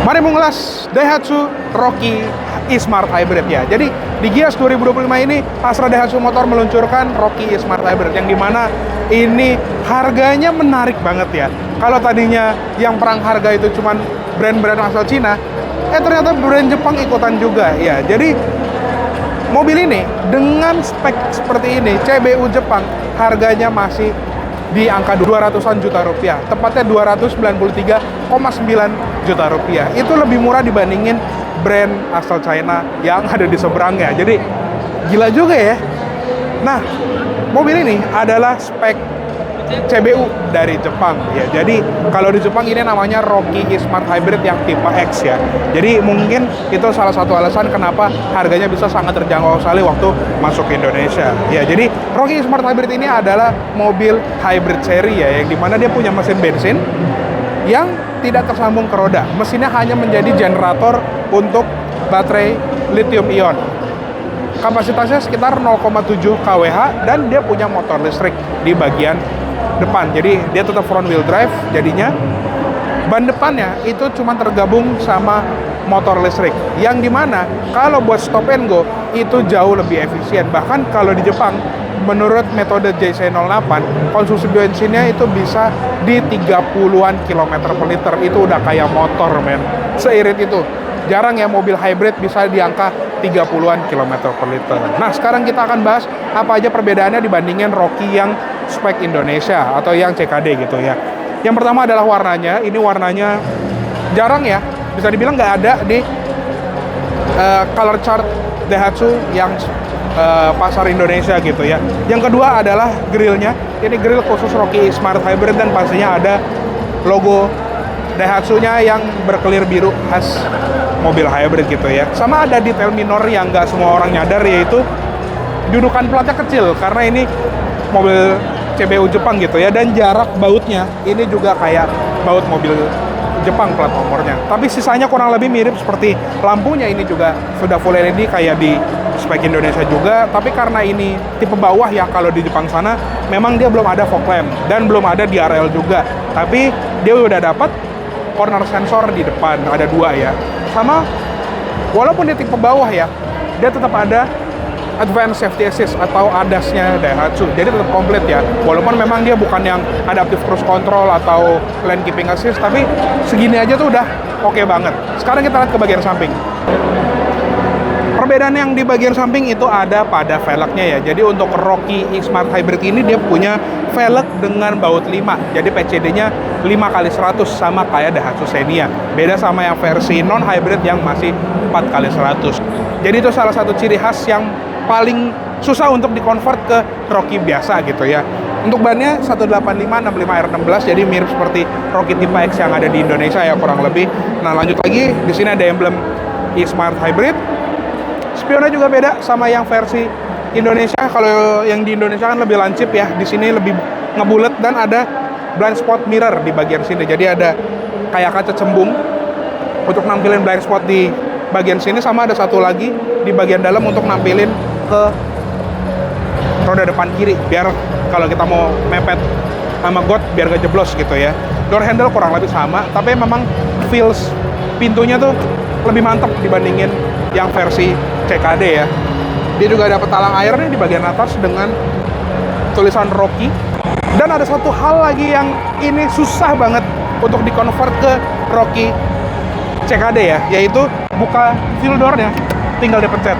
Mari mengulas Daihatsu Rocky e-Smart Hybrid ya. Jadi di Gias 2025 ini Astra Daihatsu Motor meluncurkan Rocky e-Smart Hybrid yang dimana ini harganya menarik banget ya. Kalau tadinya yang perang harga itu cuman brand-brand asal Cina, ternyata brand Jepang ikutan juga ya. Jadi mobil ini dengan spek seperti ini, CBU Jepang, harganya masih di angka 200-an juta rupiah, tepatnya 293,9 juta rupiah. Itu lebih murah dibandingin brand asal China yang ada di seberangnya. Jadi gila juga ya. Nah, mobil ini adalah spek CBU dari Jepang ya. Jadi kalau di Jepang ini namanya Rocky e-Smart Hybrid yang tipe X ya. Jadi mungkin itu salah satu alasan kenapa harganya bisa sangat terjangkau sekali waktu masuk ke Indonesia. Ya, jadi Rocky e-Smart Hybrid ini adalah mobil hybrid seri ya, yang dimana dia punya mesin bensin yang tidak tersambung ke roda. Mesinnya hanya menjadi generator untuk baterai lithium ion. Kapasitasnya sekitar 0,7 kWh dan dia punya motor listrik di bagian depan. Jadi dia tetap front wheel drive, jadinya ban depannya itu cuma tergabung sama motor listrik. Yang dimana kalau buat stop and go itu jauh lebih efisien. Bahkan kalau di Jepang menurut metode JC08 konsumsi bensinnya itu bisa di 30-an kilometer per liter. Itu udah kayak motor men, seirit itu. Jarang ya mobil hybrid bisa di angka 30-an kilometer per liter. Nah, sekarang kita akan bahas apa aja perbedaannya dibandingin Rocky yang spek Indonesia atau yang CKD gitu ya. Yang pertama adalah warnanya. Ini warnanya jarang ya, bisa dibilang nggak ada di color chart Daihatsu yang pasar Indonesia gitu ya. Yang kedua adalah grillnya. Ini grill khusus Rocky Smart Hybrid dan pastinya ada logo Daihatsu-nya yang berkelir biru khas mobil hybrid gitu ya. Sama ada detail minor yang nggak semua orang nyadar, yaitu dudukan platnya kecil karena ini mobil CBU Jepang gitu ya, dan jarak bautnya ini juga kayak baut mobil Jepang plat nomornya. Tapi sisanya kurang lebih mirip seperti lampunya, ini juga sudah full LED kayak di spek Indonesia juga, tapi karena ini tipe bawah ya, kalau di Jepang sana memang dia belum ada fog lamp dan belum ada DRL juga. Tapi dia udah dapat corner sensor di depan, ada 2 ya. Sama walaupun dia tipe bawah ya, dia tetap ada Advanced Safety Assist atau ADAS-nya Daihatsu. Jadi tetap komplit ya. Walaupun memang dia bukan yang Adaptive Cruise Control atau Lane Keeping Assist, tapi segini aja tuh udah oke banget. Sekarang kita lihat ke bagian samping. Perbedaan yang di bagian samping itu ada pada velgnya ya. Jadi untuk Rocky e-Smart Hybrid ini dia punya velg dengan baut 5. Jadi PCD-nya 5x100 sama kayak Daihatsu Xenia. Beda sama yang versi non-hybrid yang masih 4x100. Jadi itu salah satu ciri khas yang paling susah untuk dikonvert ke Rocky biasa gitu ya. Untuk bannya 185/65R16, jadi mirip seperti Rocky tipe X yang ada di Indonesia ya kurang lebih. Nah, lanjut lagi, di sini ada emblem e-Smart Hybrid. Spionnya juga beda sama yang versi Indonesia. Kalau yang di Indonesia kan lebih lancip ya, di sini lebih ngebulet dan ada blind spot mirror di bagian sini. Jadi ada kayak kaca cembung untuk nampilin blind spot di bagian sini, sama ada satu lagi di bagian dalam untuk nampilin ke roda depan kiri biar kalau kita mau mepet sama got biar gak jeblos gitu ya. Door handle kurang lebih sama, tapi memang feels pintunya tuh lebih mantap dibandingin yang versi CKD ya. Dia juga dapat talang air nih di bagian atas dengan tulisan Rocky. Dan ada satu hal lagi yang ini susah banget untuk dikonvert ke Rocky CKD ya, yaitu buka fuel door-nya tinggal dipencet.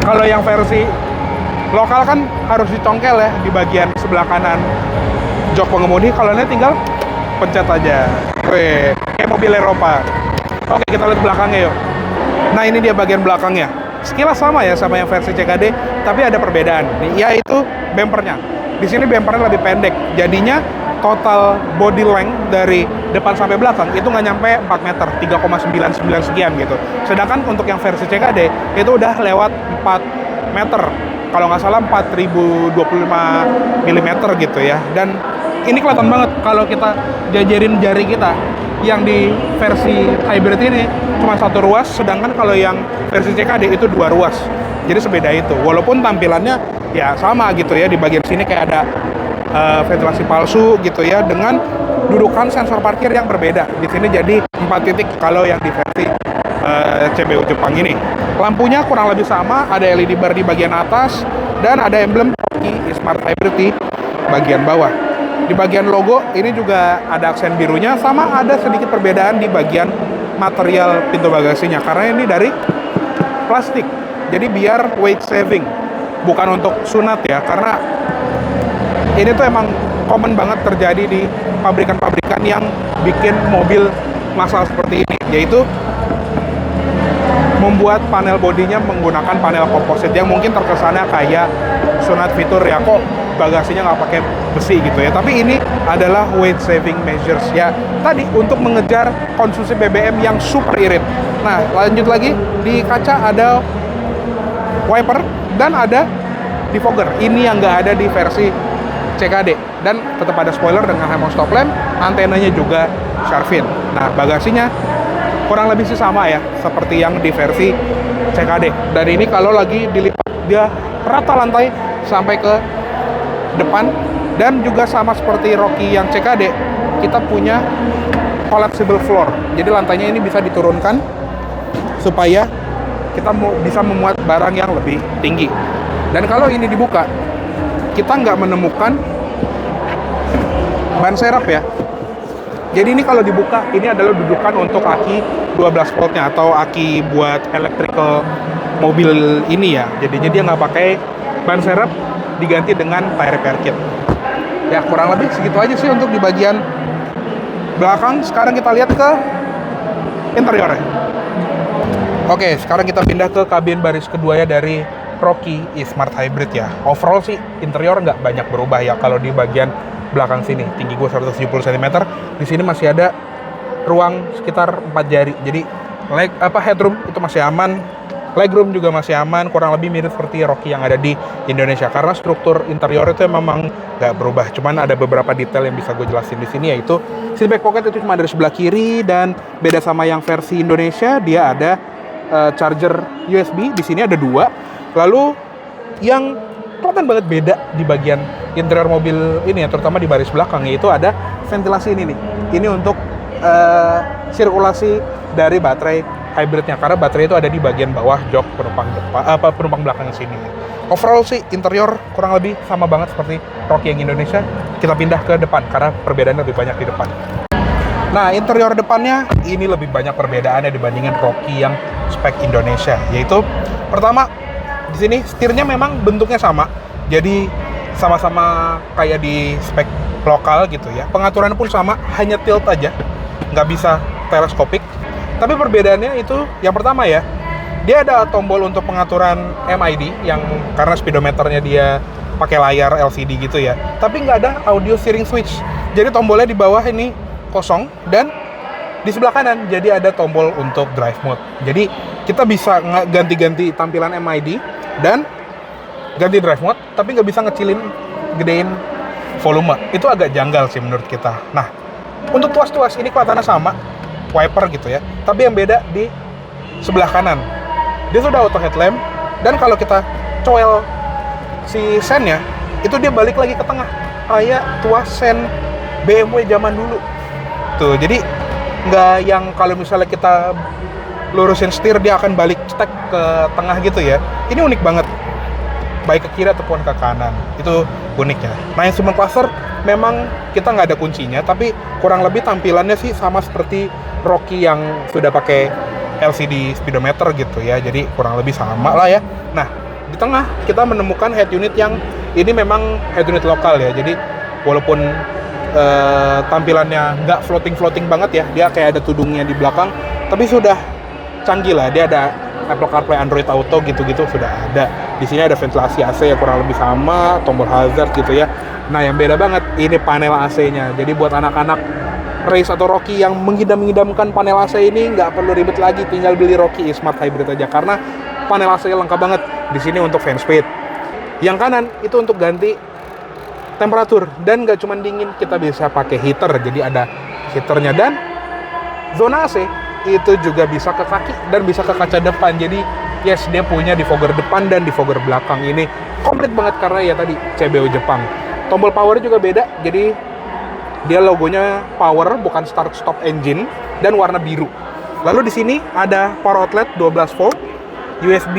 Kalau yang versi lokal kan harus dicongkel ya di bagian sebelah kanan jok pengemudi. Kalau ini tinggal pencet aja. Wih, kayak mobil Eropa. Oke, kita lihat belakangnya yuk. Nah, ini dia bagian belakangnya. Sekilas sama ya sama yang versi CKD, tapi ada perbedaan, yaitu bempernya. Di sini bempernya lebih pendek, jadinya total body length dari depan sampai belakang itu nggak nyampe 4 meter, 3,99 sekian gitu. Sedangkan untuk yang versi CKD itu udah lewat 4 meter, kalau nggak salah 4025 mm gitu ya. Dan ini kelihatan banget kalau kita jajarin jari kita. Yang di versi hybrid ini cuma 1 ruas, sedangkan kalau yang versi CKD itu 2 ruas. Jadi sebeda itu. Walaupun tampilannya ya sama gitu ya, di bagian sini kayak ada ventilasi palsu gitu ya, dengan dudukan sensor parkir yang berbeda. Di sini jadi 4 titik kalau yang di versi CBU Jepang ini. Lampunya kurang lebih sama, ada LED bar di bagian atas dan ada emblem Rocky Smart Hybrid di bagian bawah. Di bagian logo ini juga ada aksen birunya, sama ada sedikit perbedaan di bagian material pintu bagasinya karena ini dari plastik. Jadi biar weight saving, bukan untuk sunat ya, karena ini tuh emang common banget terjadi di pabrikan-pabrikan yang bikin mobil massal seperti ini, yaitu membuat panel bodinya menggunakan panel komposit yang mungkin terkesannya kayak sunat fitur ya, kok bagasinya nggak pakai besi gitu ya. Tapi ini adalah weight saving measures ya, tadi untuk mengejar konsumsi BBM yang super irit. Nah, lanjut lagi, di kaca ada wiper dan ada defogger. Ini yang nggak ada di versi CKD, dan tetap ada spoiler dengan HEMO stop lamp, antenanya juga shark fin. Nah, bagasinya kurang lebih sih sama ya, seperti yang di versi CKD. Dan ini kalau lagi dilipat, dia rata lantai sampai ke depan. Dan juga sama seperti Rocky yang CKD, kita punya collapsible floor. Jadi lantainya ini bisa diturunkan supaya kita bisa memuat barang yang lebih tinggi. Dan kalau ini dibuka, kita nggak menemukan ban serep ya. Jadi ini kalau dibuka, ini adalah dudukan untuk aki 12 voltnya atau aki buat electrical mobil ini ya. Jadinya dia nggak pakai ban serep, diganti dengan tire repair kit. Ya kurang lebih segitu aja sih untuk di bagian belakang. Sekarang kita lihat ke interiornya. Oke, sekarang kita pindah ke kabin baris kedua ya dari Rocky Smart Hybrid ya. Overall sih interior nggak banyak berubah ya. Kalau di bagian belakang sini, tinggi gue 170 cm, di sini masih ada ruang sekitar 4 jari. Jadi headroom itu masih aman, legroom juga masih aman, kurang lebih mirip seperti Rocky yang ada di Indonesia. Karena struktur interior itu memang nggak berubah, cuman ada beberapa detail yang bisa gue jelasin di sini, yaitu seat back pocket itu cuma dari sebelah kiri, dan beda sama yang versi Indonesia, dia ada charger USB, di sini ada 2. Lalu yang kelihatan banget beda di bagian interior mobil ini ya, terutama di baris belakang, yaitu ada ventilasi ini nih. Ini untuk sirkulasi dari baterai hybridnya, karena baterai itu ada di bagian bawah jok penumpang belakang sini. Overall sih interior kurang lebih sama banget seperti Rocky yang Indonesia. Kita pindah ke depan karena perbedaannya lebih banyak di depan. Nah, interior depannya ini lebih banyak perbedaannya dibandingin Rocky yang spek Indonesia, yaitu pertama, di sini setirnya memang bentuknya sama, jadi sama-sama kayak di spek lokal gitu ya. Pengaturan pun sama, hanya tilt aja, nggak bisa teleskopik. Tapi perbedaannya itu yang pertama ya, dia ada tombol untuk pengaturan MID yang karena speedometernya dia pakai layar LCD gitu ya. Tapi nggak ada audio steering switch. Jadi tombolnya di bawah ini kosong, dan di sebelah kanan jadi ada tombol untuk drive mode. Jadi kita bisa ganti-ganti tampilan MID dan ganti drive mode, tapi nggak bisa ngecilin, gedein volume. Itu agak janggal sih menurut kita. Nah, untuk tuas-tuas ini kelihatannya sama, wiper gitu ya. Tapi yang beda di sebelah kanan. Dia sudah auto headlamp, dan kalau kita coel si sennya, itu dia balik lagi ke tengah, kayak tuas sen BMW zaman dulu. Tuh, jadi nggak yang kalau misalnya kita lurusin setir dia akan balik cetek ke tengah gitu ya. Ini unik banget, baik ke kiri ataupun ke kanan, itu uniknya. Nah, instrument cluster memang kita nggak ada kuncinya, tapi kurang lebih tampilannya sih sama seperti Rocky yang sudah pakai LCD speedometer gitu ya, jadi kurang lebih sama lah ya. Nah, di tengah kita menemukan head unit yang ini memang head unit lokal ya, jadi walaupun tampilannya nggak floating banget ya, dia kayak ada tudungnya di belakang, tapi sudah canggih lah. Dia ada Apple CarPlay, Android Auto gitu-gitu sudah ada. Di sini ada ventilasi AC ya kurang lebih sama, tombol hazard gitu ya. Nah, yang beda banget ini panel AC-nya. Jadi buat anak-anak race atau Rocky yang mengidam-idamkan panel AC ini, nggak perlu ribet lagi, tinggal beli Rocky Smart Hybrid aja, karena panel AC lengkap banget. Di sini untuk fan speed. Yang kanan itu untuk ganti temperatur, dan nggak cuma dingin, kita bisa pakai heater, jadi ada heaternya. Dan zona AC itu juga bisa ke kaki dan bisa ke kaca depan. Jadi yes, dia punya defogger depan dan defogger belakang. Ini komplit banget karena ya tadi CBU Jepang. Tombol power juga beda, jadi Dia logonya power, bukan start stop engine, dan warna biru. Lalu di sini ada power outlet 12 volt, USB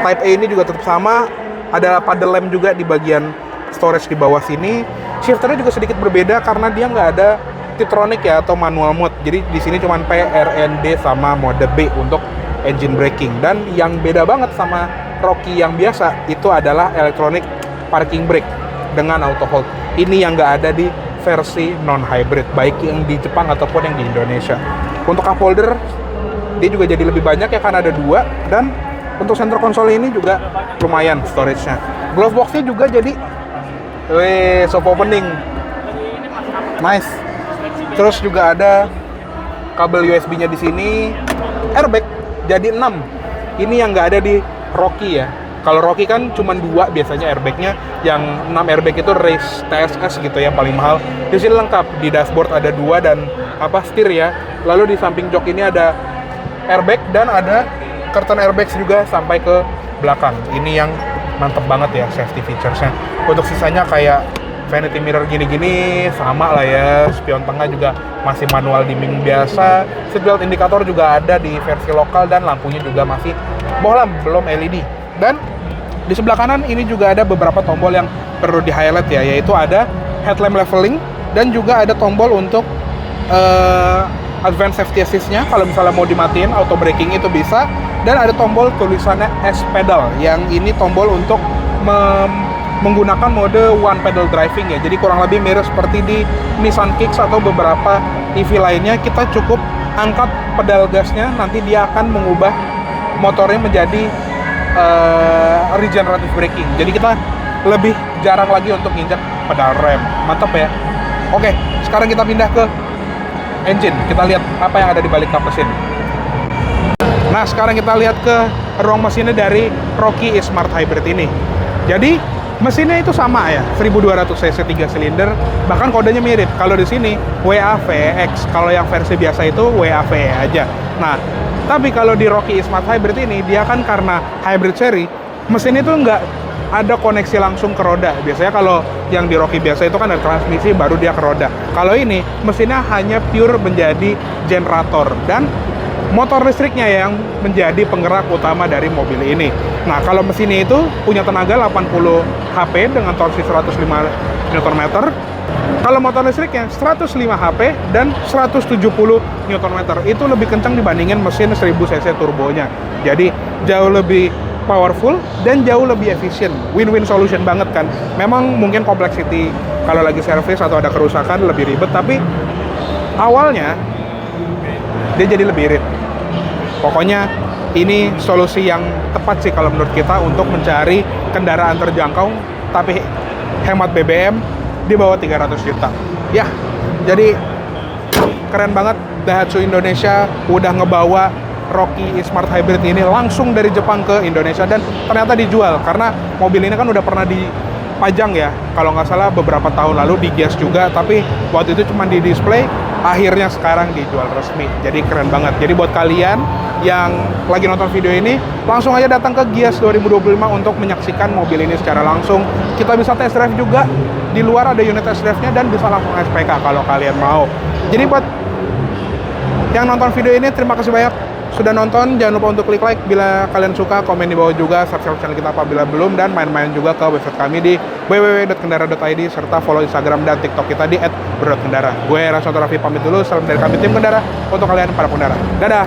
Type A ini juga tetap sama. Ada paddle lamp juga di bagian storage di bawah sini. Shifternya juga sedikit berbeda karena dia nggak ada Tiptronic ya atau manual mode. Jadi di sini cuma P, R, N, D sama mode B untuk engine braking. Dan yang beda banget sama Rocky yang biasa itu adalah electronic parking brake dengan auto hold. Ini yang nggak ada di versi non-hybrid, baik yang di Jepang ataupun yang di Indonesia. Untuk cup holder, dia juga jadi lebih banyak ya karena ada 2. Dan untuk center console ini juga lumayan storage-nya. Glove box-nya juga jadi soft opening. Nice. Terus juga ada kabel USB-nya di sini. Airbag jadi 6. Ini yang nggak ada di Rocky ya. Kalau Rocky kan cuma 2 biasanya airbag-nya, yang 6 airbag itu race TSS gitu ya, paling mahal. Di sini lengkap, di dashboard ada 2 dan setir ya. Lalu di samping jok ini ada airbag dan ada curtain airbags juga sampai ke belakang. Ini yang mantep banget ya safety features-nya. Untuk sisanya kayak vanity mirror gini-gini sama lah ya. Spion tengah juga masih manual dimming biasa. Seatbelt indikator juga ada di versi lokal dan lampunya juga masih bohlam, belum LED. Dan di sebelah kanan ini juga ada beberapa tombol yang perlu di-highlight ya, yaitu ada headlamp leveling dan juga ada tombol untuk advanced safety assist-nya. Kalau misalnya mau dimatiin auto braking itu bisa. Dan ada tombol tulisannya S pedal, yang ini tombol untuk menggunakan mode one pedal driving ya. Jadi kurang lebih mirip seperti di Nissan Kicks atau beberapa EV lainnya. Kita cukup angkat pedal gasnya, nanti dia akan mengubah motornya menjadi regenerative braking. Jadi kita lebih jarang lagi untuk nginjak pedal rem. Mantap ya. Oke, sekarang kita pindah ke engine. Kita lihat apa yang ada di balik kap mesin. Nah, sekarang kita lihat ke ruang mesinnya dari Rocky E-Smart Hybrid ini. Jadi, mesinnya itu sama ya, 1200 cc 3 silinder, bahkan kodenya mirip. Kalau di sini WAVX, kalau yang versi biasa itu WAVE aja. Nah, tapi kalau di Rocky E-Smart Hybrid ini, dia kan karena hybrid seri, mesin itu nggak ada koneksi langsung ke roda. Biasanya kalau yang di Rocky biasa itu kan ada transmisi, baru dia ke roda. Kalau ini, mesinnya hanya pure menjadi generator, dan motor listriknya yang menjadi penggerak utama dari mobil ini. Nah, kalau mesinnya itu punya tenaga 80 HP dengan torsi 105 Nm. Kalau motor listriknya 105 HP dan 170 Nm. Itu lebih kencang dibandingin mesin 1000 cc turbonya. Jadi, jauh lebih powerful dan jauh lebih efisien. Win-win solution banget kan. Memang mungkin complexity kalau lagi service atau ada kerusakan lebih ribet, tapi awalnya dia jadi lebih irit. Pokoknya ini solusi yang tepat sih kalau menurut kita untuk mencari kendaraan terjangkau tapi hemat BBM di bawah 300 juta. Ya, jadi keren banget Daihatsu Indonesia udah ngebawa Rocky E-Smart Hybrid ini langsung dari Jepang ke Indonesia dan ternyata dijual karena mobil ini kan udah pernah dipajang ya, kalau nggak salah beberapa tahun lalu di Gias juga, tapi waktu itu cuma di display. Akhirnya sekarang dijual resmi, jadi keren banget. Jadi buat kalian yang lagi nonton video ini, langsung aja datang ke Gias 2025 untuk menyaksikan mobil ini secara langsung. Kita bisa test drive juga, di luar ada unit test drive-nya dan bisa langsung SPK kalau kalian mau. Jadi buat yang nonton video ini, terima kasih banyak sudah nonton. Jangan lupa untuk klik like bila kalian suka, komen di bawah juga, subscribe channel kita apabila belum, dan main-main juga ke website kami di www.kendara.id, serta follow Instagram dan TikTok kita di @bro.kendara. Gue Raswanto Raffi pamit dulu, salam dari kami tim Kendara untuk kalian para pengendara. Dadah!